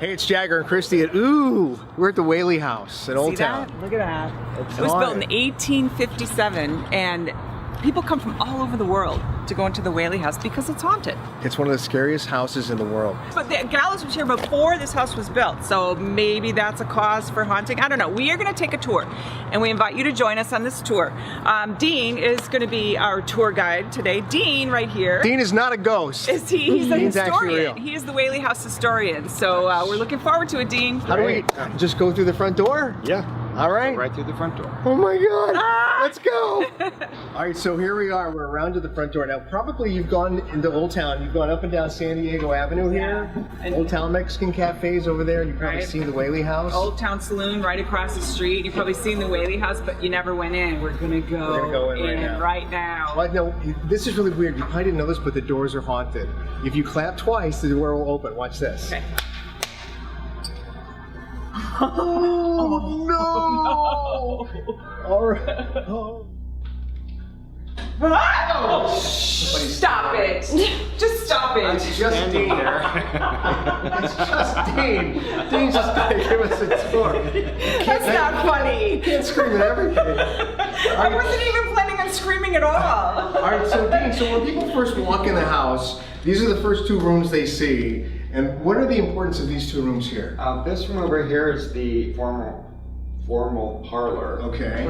Hey, it's Jagger and Kristi at we're at the Whaley House in Old Town. That? Look at that. It was built in 1857, and people come from all over the world to go into the Whaley House because it's haunted. It's one of the scariest houses in the world. But the Gallows was here before this house was built, so maybe that's a cause for haunting. I don't know. We are going to take a tour, and we invite you to join us on this tour. Dean is going to be our tour guide today. Dean, right here. Dean is not a ghost. Is he? He's a Dean's actually real. historian. He is the Whaley House historian, so we're looking forward to it, Dean. How do we just go through the front door? Yeah. All right. Right through the front door. Oh my God. Let's go. All right, so here we are. We're around to the front door. Now, probably you've gone into Old Town. You've gone up and down San Diego Avenue here. And Old Town Mexican Cafes over there. You've probably seen the Whaley House. Old Town Saloon right across the street. You've probably seen the Whaley House, but you never went in. We're gonna go in right now. Well, no, this is really weird. You probably didn't know this, but the doors are haunted. If you clap twice, the door will open. Watch this. Okay. Oh, no! All right. Oh. Oh, stop it! Just stop it! It's just Dean. It's just Dean. Dean's just going to give us a tour. That's not funny. You can't scream at everything. I wasn't even planning on screaming at all. All right, so Dean, so when people first walk in the house, these are the first two rooms they see. And what are the importance of these two rooms here? This room over here is the formal parlor. Okay.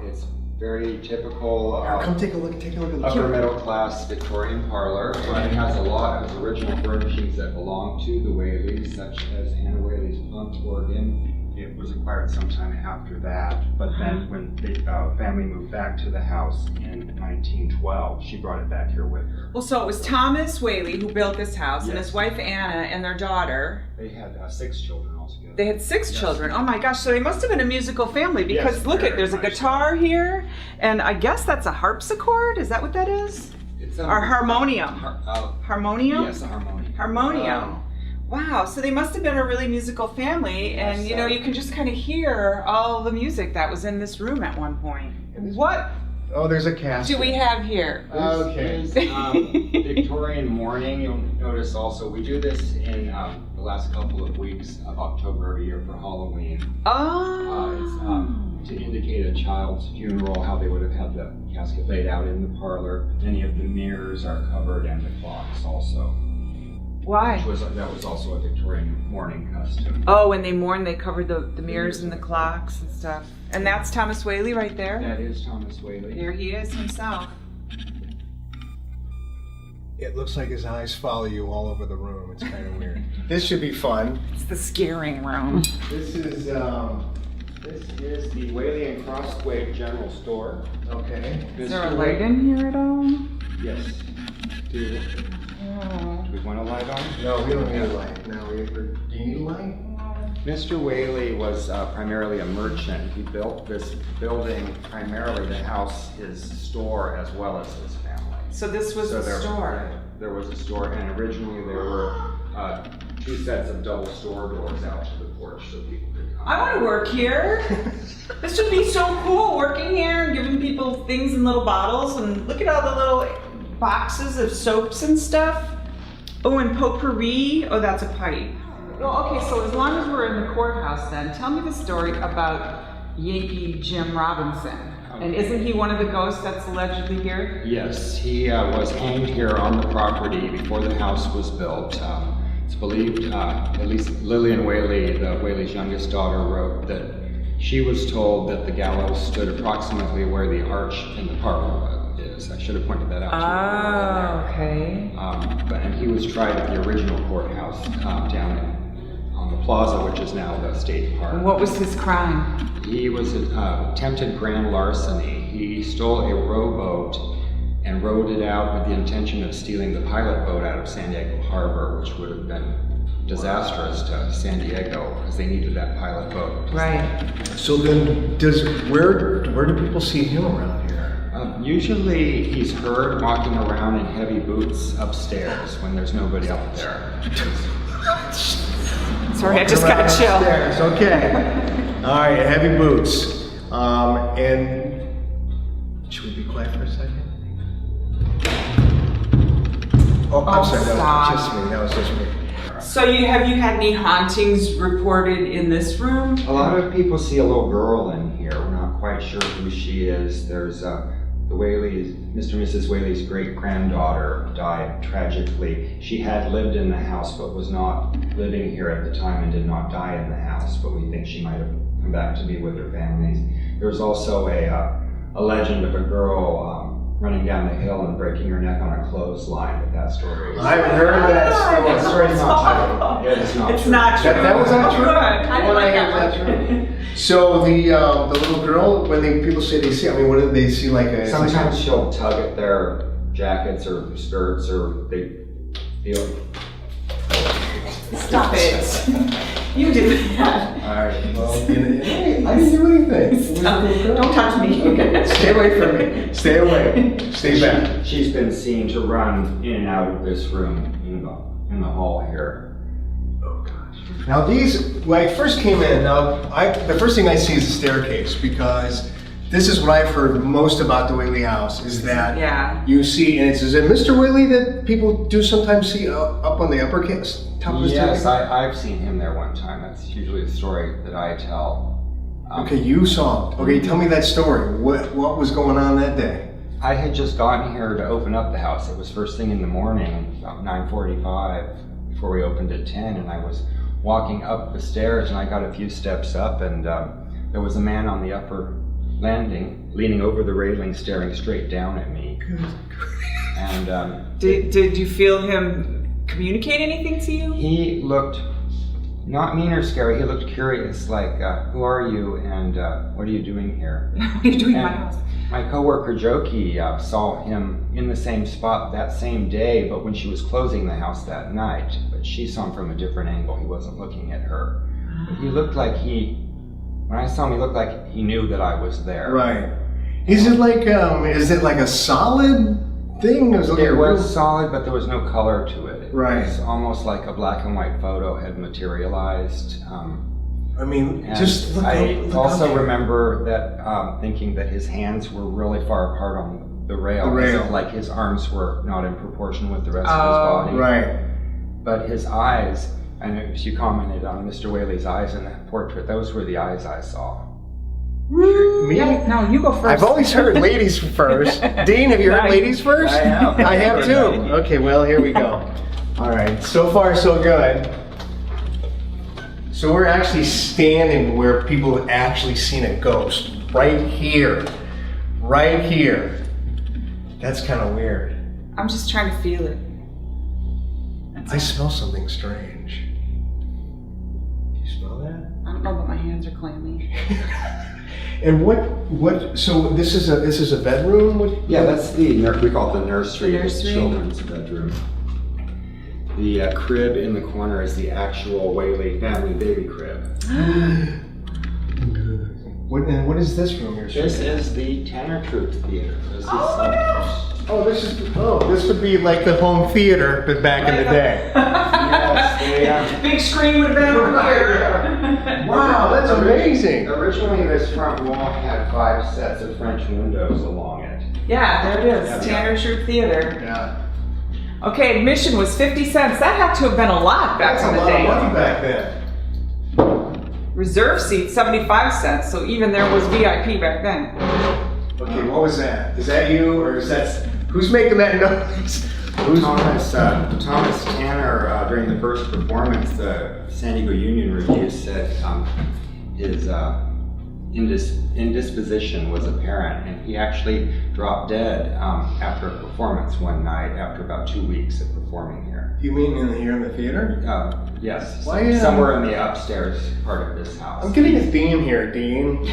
It's very typical Come take a look at the upper middle class Victorian parlor. It has a lot of original furnishings that belong to the Whaleys, such as Hannah Whaley's punt organ. It was acquired sometime after that, but then when the family moved back to the house in 1912, she brought it back here with her. Well, so it was Thomas Whaley who built this house, Yes. and his wife Anna and their daughter. They had 6 children altogether. They had 6 Yes. children. Oh my gosh, so they must have been a musical family because Yes, look, very there's a much guitar here, and I guess that's a harpsichord. Is that what that is? It's Or harmonium. Harmonium? Yes, a harmonium. Harmonium. Wow, so they must have been a really musical family, and Yes, you know, you can just kind of hear all the music that was in this room at one point. What Oh, there's a casket. do we have here? Okay. This is Victorian mourning. You'll notice also we do this in the last couple of weeks of October every year for Halloween. Oh. It's to indicate a child's funeral, how they would have had the casket laid out in the parlor. Many of the mirrors are covered and the clocks also. Why? That was also a Victorian mourning custom. Oh, when they mourn, they covered the mirrors and the clocks and stuff. And that's Thomas Whaley right there? That is Thomas Whaley. There he is himself. It looks like his eyes follow you all over the room. It's kind of weird. This should be fun. It's the scaring room. This is the Whaley and Crosthwaite General Store. okay. Is there a light in here at all? Yes. Do we want a light on? No, we don't need a light. No, do you need a light? Mr. Whaley was primarily a merchant. He built this building primarily to house his store as well as his family. So this was a store. There was a store, and originally there were 2 sets of double store doors out to the porch so people could come. I want to work here. This would be so cool, working here and giving people things in little bottles. And look at all the little boxes of soaps and stuff. Oh, and potpourri. Oh, that's a pipe. Well, okay, so as long as we're in the courthouse then, tell me the story about Yankee Jim Robinson. And isn't he one of the ghosts that's allegedly here? Yes, he was hanged here on the property before the house was built. It's believed, at least Lillian Whaley, the Whaley's youngest daughter, wrote that she was told that the gallows stood approximately where the arch in the parlor is. I should have pointed that out to you. Oh, okay. And he was tried at the original courthouse down on the plaza, which is now the state park. And what was his crime? He was attempted grand larceny. He stole a rowboat and rowed it out with the intention of stealing the pilot boat out of San Diego Harbor, which would have been disastrous to San Diego because they needed that pilot boat. Right. So then, where do people see him around here? Usually he's heard walking around in heavy boots upstairs when there's nobody up there. Sorry, I just got chill. Upstairs. Okay. All right, heavy boots. And should we be quiet for a second? Oh, I'm sorry. Stop. That was just me. So have you had any hauntings reported in this room? A lot of people see a little girl in here. We're not quite sure who she is. There's the Whaley's, Mr. and Mrs. Whaley's great-granddaughter died tragically. She had lived in the house but was not living here at the time and did not die in the house, but we think she might have come back to be with her families. There's also a legend of a girl running down the hill and breaking her neck on a clothesline, but that story is... I've heard that story. It's not true. It's not true. That was not true? Good. I didn't like that one. So the little girl, when people say they see, I mean, what do they see like a... Sometimes she'll tug at their jackets or skirts, or they feel... Stop it. You did that. Alright, well, I didn't do anything. Stop. Don't touch me. Stay away from me. Stay away. Stay back. She's been seen to run in and out of this room in the hall here. Oh gosh. Now these, when I first came in, the first thing I see is a staircase, because this is what I've heard most about the Whaley House, is that you see, and is it Mr. Whaley that people do sometimes see up on the upper top of the staircase? Yes, I've seen him there one time. That's usually the story that I tell. Okay, you saw him. Okay, tell me that story. What was going on that day? I had just gotten here to open up the house. It was first thing in the morning, about 9:45, before we opened at 10, and I was walking up the stairs, and I got a few steps up, and there was a man on the upper landing, leaning over the railing, staring straight down at me. And did you feel him communicate anything to you? he looked not mean or scary. He looked curious, like, who are you, and what are you doing here? What are you doing in my house? My coworker Joki saw him in the same spot that same day, but when she was closing the house that night. But she saw him from a different angle. He wasn't looking at her. But he looked like when I saw him, he looked like he knew that I was there. Right. Is it like a solid thing? It was solid, but there was no color to it. Right. It was almost like a black and white photo had materialized. I mean, and just look I up, also remember that thinking that his hands were really far apart on the rail. The rail. As if, like his arms were not in proportion with the rest of his body. Right. But his eyes, and you commented on Mr. Whaley's eyes in that portrait, those were the eyes I saw. Me? Yeah, no, you go first. I've always heard ladies first. Dean, have you heard ladies first? I have. I have too. Okay, well, here we go. All right, so far so good. So we're actually standing where people have actually seen a ghost. Right here. Right here. That's kind of weird. I'm just trying to feel it. I smell something strange. Do you smell that? I don't know, but my hands are clammy. And so this is a bedroom? Yeah, that's we call it the nursery. The nursery? The children's bedroom. The crib in the corner is the actual Whaley family baby crib. What is this room you're This showing? is the Tanner Troupe Theater. This would be like the home theater, but back in the day. Yes, Big screen would have been over here. Wow, that's amazing. Originally, this front wall had 5 sets of French windows along it. Yeah, there it is. Yeah. Tanner Troupe Theater. Yeah. Okay, admission was 50 cents. That had to have been a lot back That's in a the lot day. of money back then. Reserve seat, 75 cents. So even there was VIP back then. Okay, what was that? Is that you, or is that who's making that noise? Thomas Tanner, during the first performance, the San Diego Union Review said his indisposition was apparent, and he actually dropped dead after a performance one night after about 2 weeks of performing here. You mean here in the theater? Yes, Why, somewhere in the upstairs part of this house. I'm getting a theme here, Dean.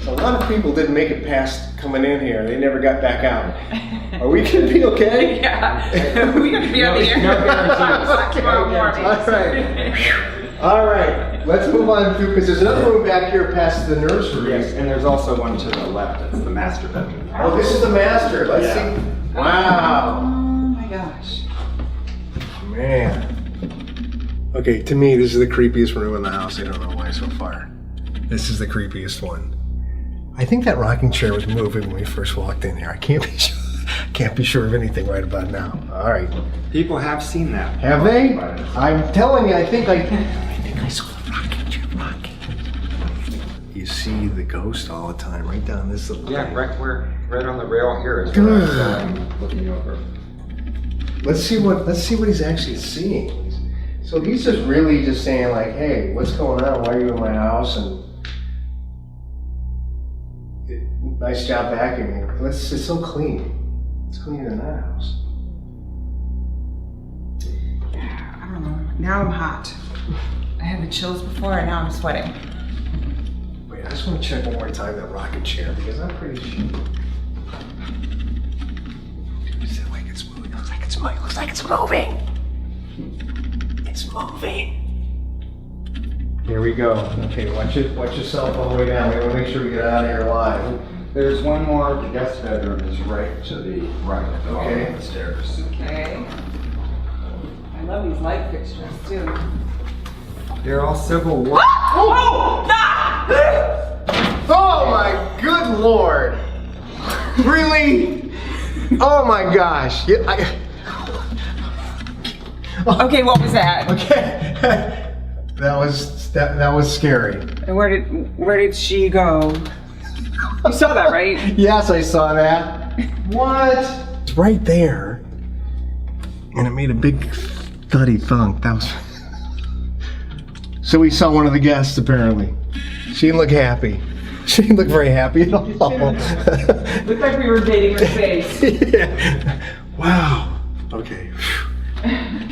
A lot of people didn't make it past coming in here. They never got back out. Are we gonna be okay? Yeah, we're gonna be over here. No guarantees. Tomorrow morning. All right. Let's move on through, because there's another room back here past the nursery. Yes, and there's also one to the left. That's the master bedroom. Oh, this is the master. Let's see. Wow. Oh my gosh. Man. Okay, to me, this is the creepiest room in the house. I don't know why so far. This is the creepiest one. I think that rocking chair was moving when we first walked in here. I can't be sure. Can't be sure of anything right about now. All right. People have seen that. Have they? I'm telling you, I think I saw the rocket. You see the ghost all the time, right down this little Yeah, lane. right on the rail here is where I'm looking over. Let's see what he's actually seeing. So he's just really just saying like, hey, what's going on? Why are you in my house? And nice job vacuuming. It's so clean. It's cleaner than that house. I don't know. Now I'm hot. I had the chills before and now I'm sweating. Wait, I just want to check one more time that rocket chair because I'm pretty sure. Does it like it's moving? Looks like it's moving. Looks like it's moving. It's moving. Here we go. Okay, watch yourself all the way down. We want to make sure we get out of here alive. There's one more. The guest bedroom is right to the right. Okay. The stairs. Okay. I love these light fixtures too. They're all Civil War. Oh! Oh my good lord! Really? Oh my gosh! Yeah, Okay, what was that? Okay, that was scary. And where did she go? You saw that, right? Yes, I saw that. What? It's right there, and it made a big thuddy thunk. That was. So we saw one of the guests apparently. She didn't look happy. She didn't look very happy at all. Looked like we were dating her face. Yeah. Wow. Okay.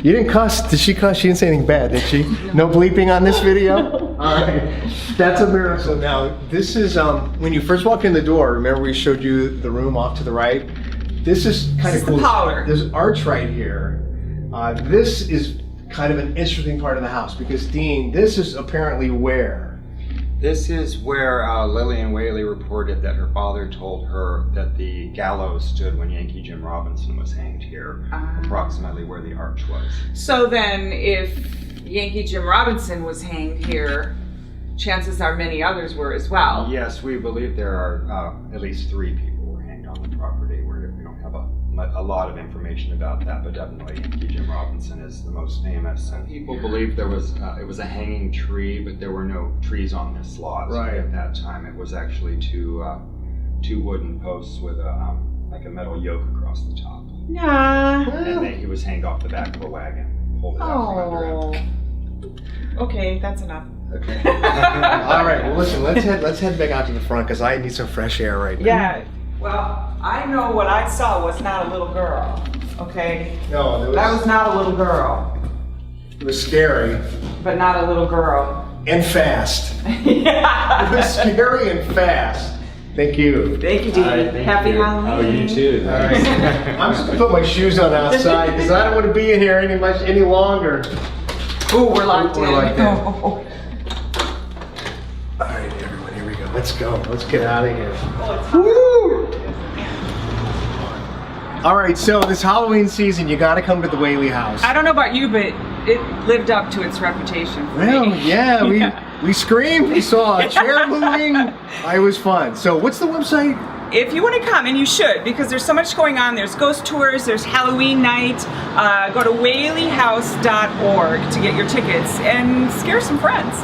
You didn't cuss. Did she cuss? She didn't say anything bad, did she? No bleeping on this video? All right. That's a miracle. Now, this is, when you first walk in the door, remember we showed you the room off to the right? This is kind of cool. The Parlor. There's arch right here. This is kind of an interesting part of the house because, Dean, this is apparently where? This is where Lillian Whaley reported that her father told her that the gallows stood when Yankee Jim Robinson was hanged here, approximately where the arch was. So then, if Yankee Jim Robinson was hanged here, chances are many others were as well. Yes, we believe there are at least 3 people were hanged on the property. We don't have a lot of information about that, but definitely Yankee Jim Robinson is the most famous. And people believe there was it was a hanging tree, but there were no trees on this lot. Right. At that time, it was actually two wooden posts with like a metal yoke across the top. Nah. And then he was hanged off the back of a wagon, pulled out from under him. Okay, that's enough. Okay. All right. Well, listen. Let's head back out to the front because I need some fresh air right now. Yeah. Well, I know what I saw was not a little girl. Okay. No, That was not a little girl, it was scary but not a little girl. and fast. Yeah. It was scary and fast. Thank you. Thank you, Dee. Happy Halloween. Oh, you too. All right. I'm just gonna put my shoes on outside because I don't want to be in here any longer. Ooh, we're locked in. We're locked in. Oh. All right, everyone, here we go. Let's go. Let's get out of here. Woo! All right, so this Halloween season, you got to come to the Whaley House. I don't know about you, but it lived up to its reputation. For Well, me. yeah, we screamed. We saw a chair moving. It was fun. So, what's the website? If you want to come, and you should, because there's so much going on. There's ghost tours, there's Halloween night. Go to whaleyhouse.org to get your tickets and scare some friends.